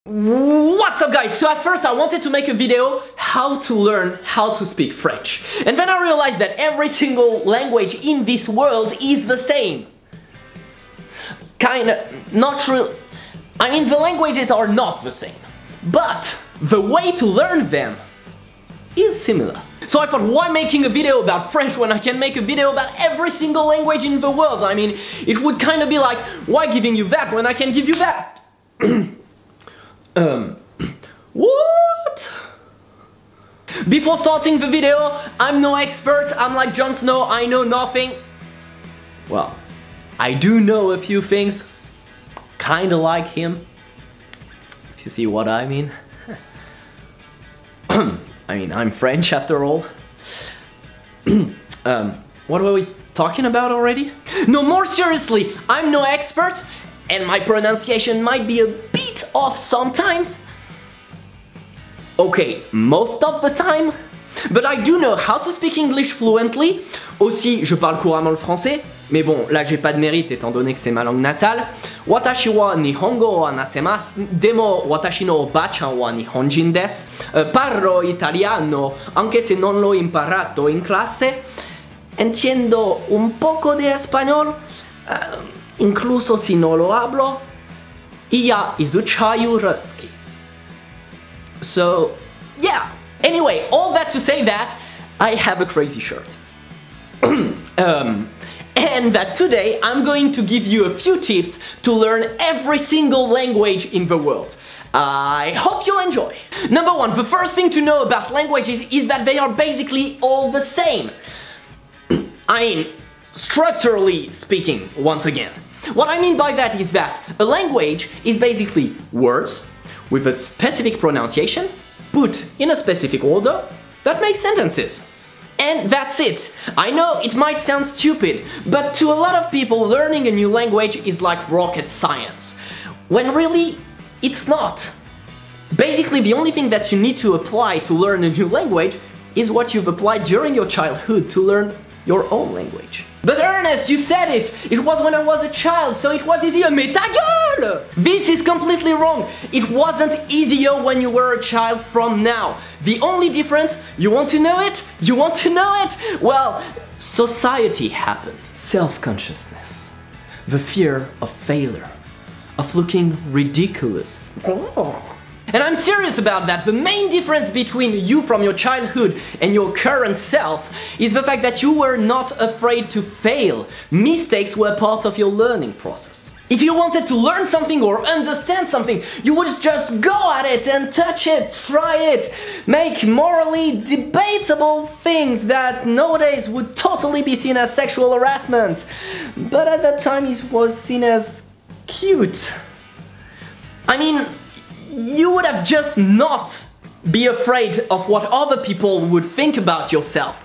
What's up guys? So at first I wanted to make a video how to learn how to speak French. And then I realized that every single language in this world is the same. Kinda, not true. I mean, the languages are not the same. But the way to learn them is similar. So I thought, why making a video about French when I can make a video about every single language in the world? I mean, it would kind of be like, why giving you that when I can give you that? What? Before starting the video, I'm no expert, I'm like Jon Snow, I know nothing. Well, I do know a few things, kinda like him, if you see what I mean. I mean, I'm French after all. What were we talking about already? No, more seriously, I'm no expert, and my pronunciation might be a bit off sometimes. Okay, most of the time. But I do know how to speak English fluently. Aussi, je parle couramment le français. Mais bon, là j'ai pas de mérite étant donné que c'est ma langue natale. Watashi wa nihongo wa nasemasu. Demo watashi no bacha wa nihonjin desu. Parlo italiano, anche se non l'ho imparato in classe. Entiendo un poco de español. Incluso si no lo hablo, y ya izuchayu ruski. So, yeah. Anyway, all that to say that I have a crazy shirt. And that today I'm going to give you a few tips to learn every single language in the world. I hope you'll enjoy. Number one, the first thing to know about languages is that they are basically all the same. I mean, structurally speaking, once again. What I mean by that is that a language is basically words with a specific pronunciation put in a specific order that makes sentences. And that's it. I know it might sound stupid, but to a lot of people learning a new language is like rocket science, when really it's not. Basically, the only thing that you need to apply to learn a new language is what you've applied during your childhood to learn your own language. But Ernest, you said it! It was when I was a child, so it was easier. Mais ta gueule! This is completely wrong. It wasn't easier when you were a child from now. The only difference, you want to know it? You want to know it? Well, society happened. Self-consciousness. The fear of failure. Of looking ridiculous. Oh. And I'm serious about that. The main difference between you from your childhood and your current self is the fact that you were not afraid to fail. Mistakes were part of your learning process. If you wanted to learn something or understand something, you would just go at it and touch it, try it, make morally debatable things that nowadays would totally be seen as sexual harassment. But at that time it was seen as cute. I mean, you would have just not be afraid of what other people would think about yourself,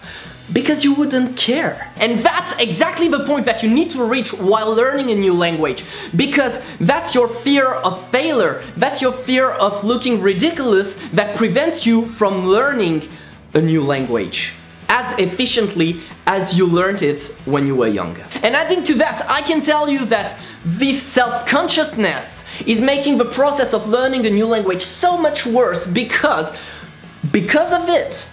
because you wouldn't care. And that's exactly the point that you need to reach while learning a new language, because that's your fear of failure, that's your fear of looking ridiculous that prevents you from learning a new language as efficiently as you learned it when you were younger. And adding to that, I can tell you that this self-consciousness is making the process of learning a new language so much worse because of it,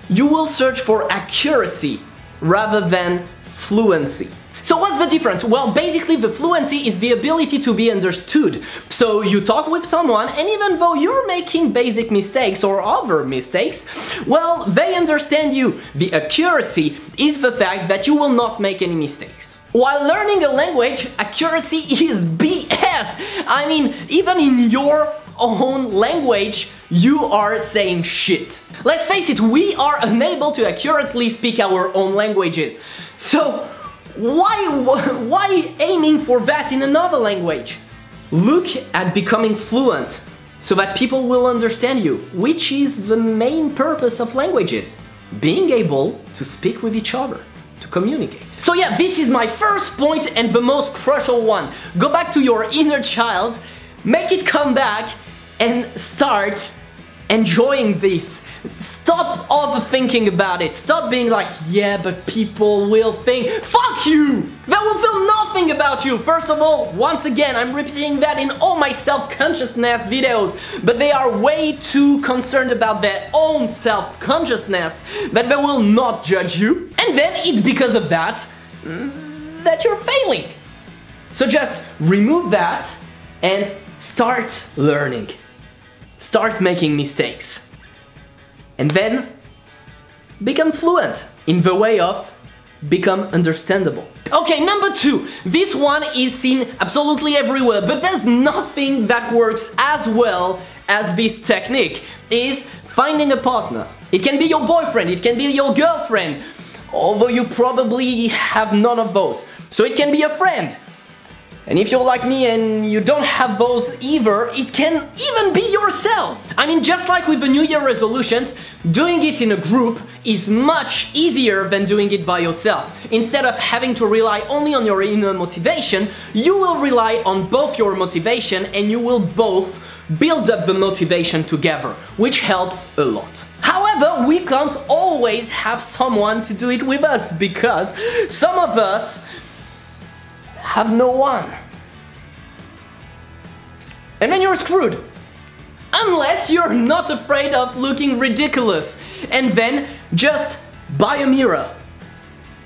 you will search for accuracy rather than fluency. So what's the difference? Well, basically the fluency is the ability to be understood. So you talk with someone, and even though you're making basic mistakes or other mistakes, well, they understand you. The accuracy is the fact that you will not make any mistakes. While learning a language, accuracy is BS! I mean, even in your own language, you are saying shit. Let's face it, we are unable to accurately speak our own languages. So, why aiming for that in another language? Look at becoming fluent so that people will understand you, which is the main purpose of languages. Being able to speak with each other, to communicate. So yeah, this is my first point and the most crucial one. Go back to your inner child, make it come back, and start enjoying this. Stop overthinking about it. Stop being like, yeah, but people will think, fuck you! They will feel nothing about you. First of all, once again, I'm repeating that in all my self-consciousness videos, but they are way too concerned about their own self-consciousness that they will not judge you. And then it's because of that that you're failing. So just remove that and start learning. Start making mistakes. And then become fluent in the way of become understandable. Okay, number 2. This one is seen absolutely everywhere, but there's nothing that works as well as this technique, is finding a partner. It can be your boyfriend, it can be your girlfriend, although you probably have none of those. So it can be a friend. And if you're like me and you don't have those either, it can even be yourself. I mean, just like with the New Year resolutions, doing it in a group is much easier than doing it by yourself. Instead of having to rely only on your inner motivation, you will rely on both your motivation and you will both build up the motivation together, which helps a lot. However, we can't always have someone to do it with us because some of us have no one. And then you're screwed. Unless you're not afraid of looking ridiculous. And then just buy a mirror.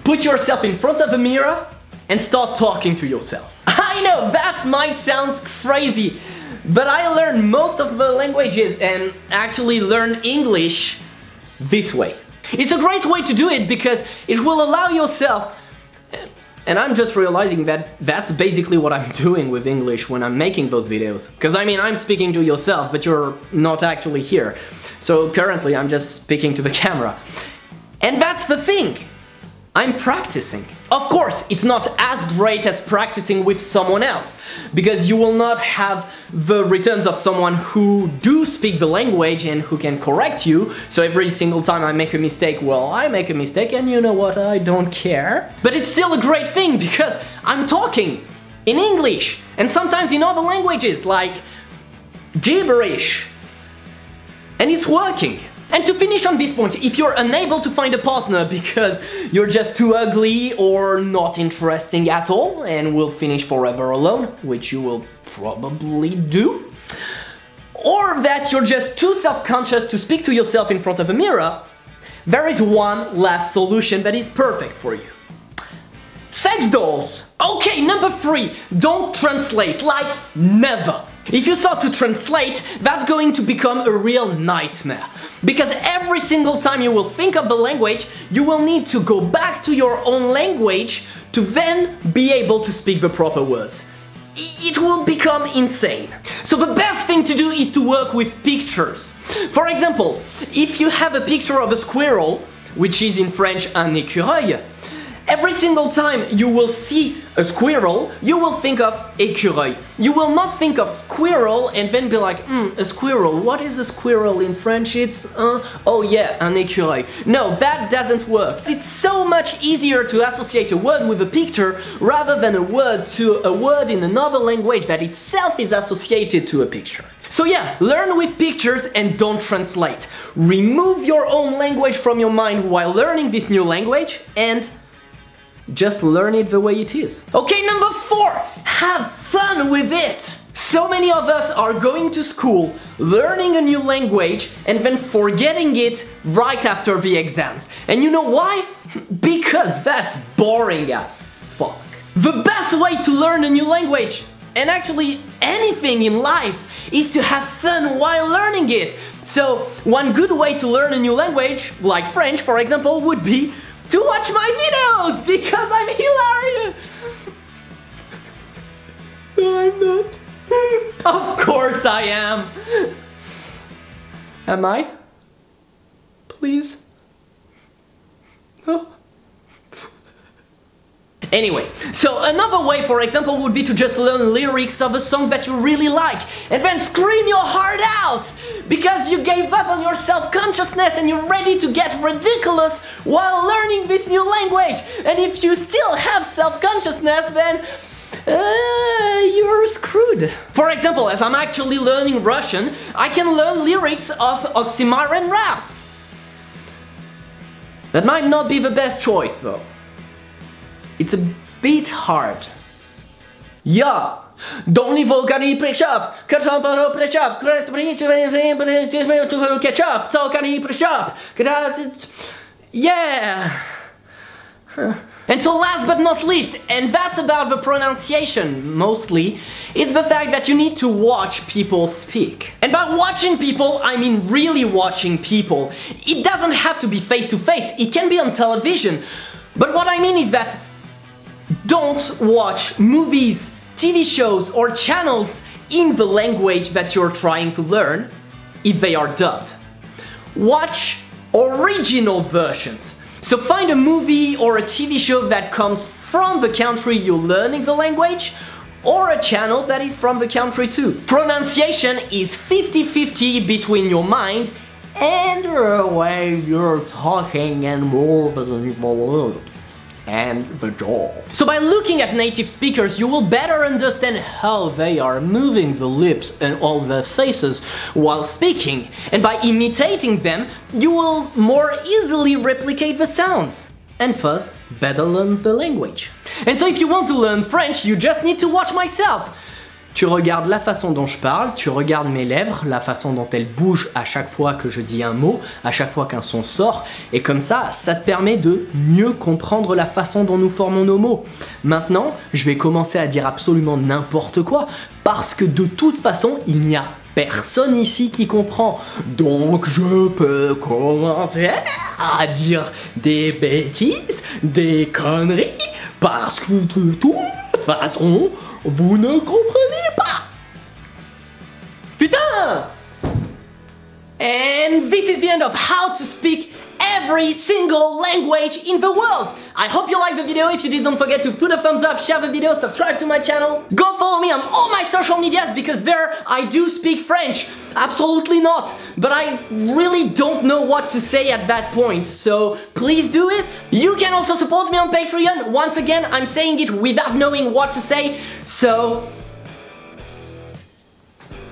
Put yourself in front of a mirror and start talking to yourself. I know that might sound crazy, but I learned most of the languages and actually learned English this way. It's a great way to do it because it will allow yourself. And I'm just realizing that that's basically what I'm doing with English when I'm making those videos. Because I mean, I'm speaking to yourself, but you're not actually here. So currently I'm just speaking to the camera. And that's the thing. I'm practicing. Of course, it's not as great as practicing with someone else, because you will not have the returns of someone who do speak the language and who can correct you. So every single time I make a mistake, well, I make a mistake and you know what, I don't care. But it's still a great thing because I'm talking in English and sometimes in other languages like gibberish. And it's working. And to finish on this point, if you're unable to find a partner because you're just too ugly or not interesting at all and will finish forever alone, which you will probably do, or that you're just too self-conscious to speak to yourself in front of a mirror, there is one last solution that is perfect for you. Sex dolls! Okay, number 3, don't translate, like never. If you start to translate, that's going to become a real nightmare. Because every single time you will think of the language, you will need to go back to your own language to then be able to speak the proper words. It will become insane. So the best thing to do is to work with pictures. For example, if you have a picture of a squirrel, which is in French un écureuil, every single time you will see a squirrel, you will think of écureuil. You will not think of squirrel and then be like, a squirrel, what is a squirrel in French? It's, oh yeah, un écureuil. No, that doesn't work. It's so much easier to associate a word with a picture rather than a word to a word in another language that itself is associated to a picture. So yeah, learn with pictures and don't translate. Remove your own language from your mind while learning this new language and just learn it the way it is. Okay, number 4, have fun with it. So many of us are going to school, learning a new language, and then forgetting it right after the exams. And you know why? Because that's boring as fuck. The best way to learn a new language, and actually anything in life, is to have fun while learning it. So one good way to learn a new language, like French for example, would be to watch my videos, because I'm hilarious! No, I'm not. Of course I am! Am I? Please? No? Anyway, so another way, for example, would be to just learn lyrics of a song that you really like and then scream your heart out because you gave up on your self-consciousness and you're ready to get ridiculous while learning this new language. And if you still have self-consciousness, then you're screwed. For example, as I'm actually learning Russian, I can learn lyrics of oxymoron raps. That might not be the best choice though. It's a bit hard. Yeah. Don't leave volcanic ketchup. Ketchup. Yeah. And so last but not least, and that's about the pronunciation mostly, it's the fact that you need to watch people speak. And by watching people, I mean really watching people. It doesn't have to be face to face, it can be on television. But what I mean is that don't watch movies, TV shows or channels in the language that you're trying to learn if they are dubbed. Watch original versions. So find a movie or a TV show that comes from the country you're learning the language, or a channel that is from the country too. Pronunciation is 50-50 between your mind and the way you're talking and moving the lips and the jaw. So by looking at native speakers, you will better understand how they are moving the lips and all their faces while speaking. And by imitating them, you will more easily replicate the sounds. And thus, better learn the language. And so if you want to learn French, you just need to watch myself. Tu regardes la façon dont je parle, tu regardes mes lèvres, la façon dont elles bougent à chaque fois que je dis un mot, à chaque fois qu'un son sort, et comme ça te permet de mieux comprendre la façon dont nous formons nos mots. Maintenant, je vais commencer à dire absolument n'importe quoi, parce que de toute façon, il n'y a personne ici qui comprend. Donc je peux commencer à dire des bêtises, des conneries, parce que de toute façon, vous ne comprenez pas. Putain! And this is the end of how to speak every single language in the world. I hope you liked the video. If you did, don't forget to put a thumbs up, share the video, subscribe to my channel. Go follow me on all my social medias because there I do speak French. Absolutely not. But I really don't know what to say at that point, so please do it. You can also support me on Patreon. Once again, I'm saying it without knowing what to say, so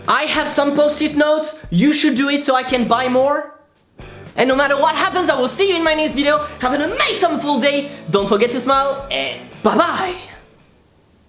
I have some post-it notes. You should do it so I can buy more. And no matter what happens, I will see you in my next video. Have an amazing full day. Don't forget to smile and bye-bye.